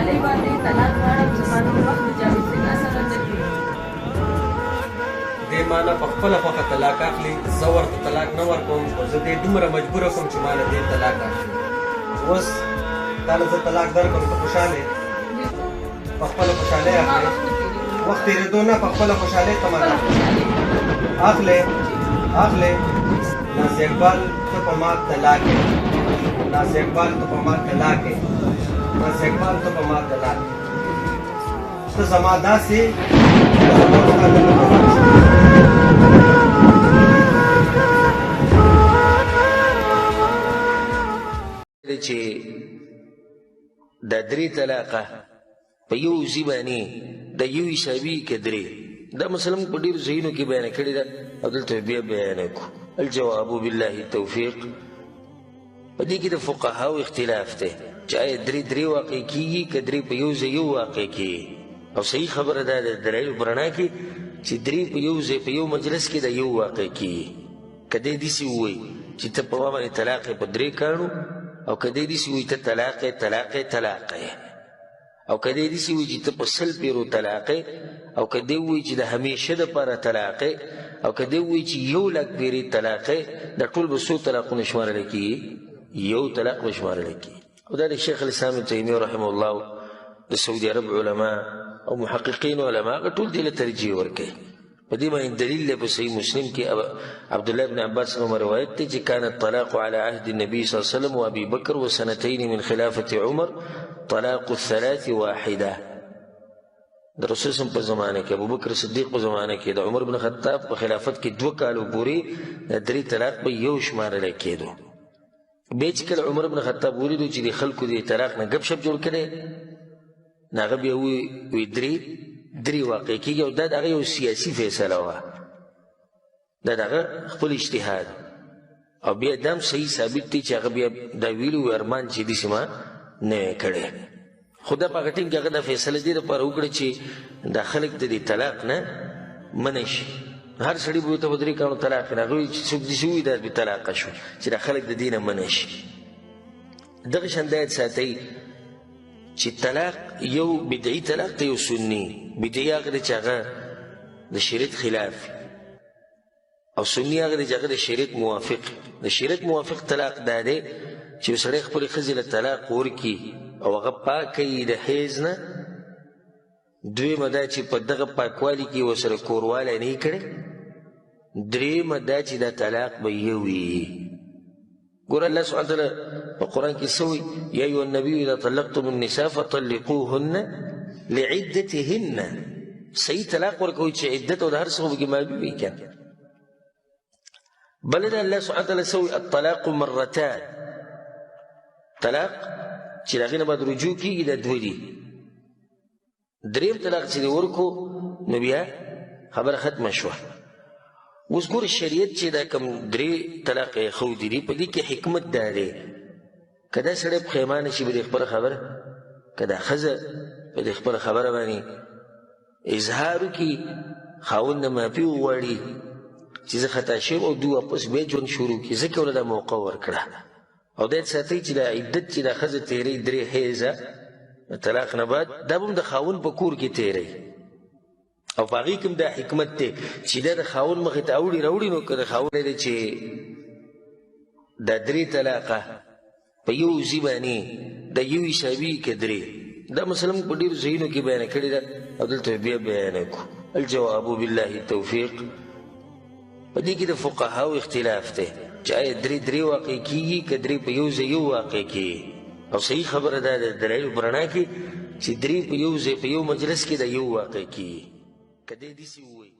ولې باندې طلاق غواړم چې ما نور وخت د جاوید فنا سره نه کړي. دې ما نه په خپله خوښه طلاق اخلي، زه ورته طلاق نه ورکوم، خو زه دې دومره مجبوره کوم چې ما له دې طلاق اخلي. اوس تا له زه طلاق درکړم، ته خوشحاله یې؟ په خپله خوشحالۍ اخلې؟ وخت تېرېدو نه، په خپله خوشحالۍ ته ماته اخلې. ناصر اقبال ته په ما طلاق یې، ناصر اقبال ته په ما طلاق یې، ناصر اقبال ته په ما طلاق یې. ته زما داسې چې دا درې طلاقه په یو ځای باندې د یو حسابي کې درې، دا مثلا په ډېرو ځایونو کې بیانه کړې ده او دلته بیا بیانه کړو. الجواب بالله التوفیق. په دې کې د فقهاو اختلاف دی چې آیا درې واقع کېږي که درې په یو ځای یو واقع کېږي، او صحیح خبره دا د دلایلو په رڼا کې چې درې په یو ځای په یو مجلس کې د یو واقع کېږي. که دی داسې ووایي چې ته په ما باندې طلاق یې په درې کاڼو، او که دی داسې وایي ته طلاق یې، او که دی داسې وایي چې ته په 100 پیرو طلاق یې، او که دی وایي چې د همیشه دپاره طلاق یې، او که دی وایي چې 1,00,000 پیرې طلاق یې، دا ټول به څو طلاقونه شمارلی کېږي؟ یو طلاق به شمارلی کېږي. او دا د شیخ الاسلام ابن تیمیه رحمه الله، د سعودي عرب علما او محققین علما هغه ټول دې له ترجیح ورکوي. په دې باندې دلیل دی په صحیح مسلم کې عبدالله بن عباس څخه روایت دی چې کان الطلاق على عهد النبي صلی الله علیه وسلم وابي بکر وسنتين من خلافة عمر طلاق الثلاث واحده. د رسول صلی په زمانه کې ابوبکر صدیق په زمانه کې د عمر بن خطاب په خلافت کې 2 کالو پورې د 3 طلاق به یو شمارل کېدو. بیا چې کله عمر بن خطاب ولیدو چې د خلکو د طلاق نه ګپ شپ جوړ کړي، نو هغه بیا وی درې واقع کېږي، او دا د هغه یو سیاسي فیصله وه، دا د هغه خپل اجتهاد، او بیا دا هم صحیح ثابت دی چې هغه بیا دا ویلي و ارمان چې داسې ما نه وی کړی. خو دا په هغه ټیم کې هغه دا فیصله دې دپاره وکړه چې دا خلک د دې طلاق نه منع شي. هر سړي به ورته په 3 کاڼو طلاق یې، هغه وایي چې څوک داسې ووایي دا بې طلاقه شو، چې دا خلک د دې نه منع شي. دغه شان دا یاد ساتئ چې طلاق یو بدعي طلاق ته یو سني. بدعي هغه دی چې هغه د شریعت خلاف، او سني هغه دی چې هغه د شریعت موافق. د شریعت موافق طلاق دا دی چې یو سړی خپلې ښځې له طلاق ورکړي او هغه پاکه یي د حیض نه. دویمه دا چې په دغه پاکوالي کې ورسره کوروالی نه یې کړی. درېیمه دا چې دا طلاق به یو وي. ګوره الله سبحانه وتعالی په قرآن کې څه وایي؟ یا ایها النبي اذا طلقتم النساء فطلقوهن لعدتهن. صحیح طلاق ورکوي چې عدت او د هر څه پکې معلوم وي که. بله دا الله سبحانه وتعالی څه وایي؟ الطلاق مرتان. طلاق چې د هغې نه باید رجوع کېږي دا 2 دي. درېیم طلاق چې دې ورکو نو بیا خبره ختمه شوه. اوس ګوره شریعت چې دا کوم 3 طلاق یې ښودي دي، په دې کې حکمت دا دی که دا سړی پښیمانه شي په دې خپله خبره، که دا ښځه په دې خپله خبره باندې اظهار وکړي، خاوند نه معافي وغواړي چې زه خطا شویم، او دوی واپس بیا ژوند شروع کړي، ځکه ورله دا موقع ورکړه. او دا یې ساتئ چې دا عدت چې دا ښځه تېروي 3 حیضه طلاق نه بعد، دا به هم د خاوند په کور کې تېروي. او په هغې کې هم دا حکمت دی چې دا د خاوند مخې ته اوړي راوړي، نو که د خاوند دی چې دا 3 طلاقه په یو ځای باندې د یو حسابي کې 3، دا مثلا په ډېرو ځایونو کې بیانه کړې ده او دلته بیا بیانه کړو. الجواب بالله التوفیق. په دې کې د فقهاو اختلاف دی چې آیا 3 واقع کېږي که 3 په یو ځای یو واقع کېږي، او صحیح خبره دا د دلایلو په رڼا کې چې 3 په یو ځای په یو مجلس کې د یو واقع کېږي. که دی داسې ووایي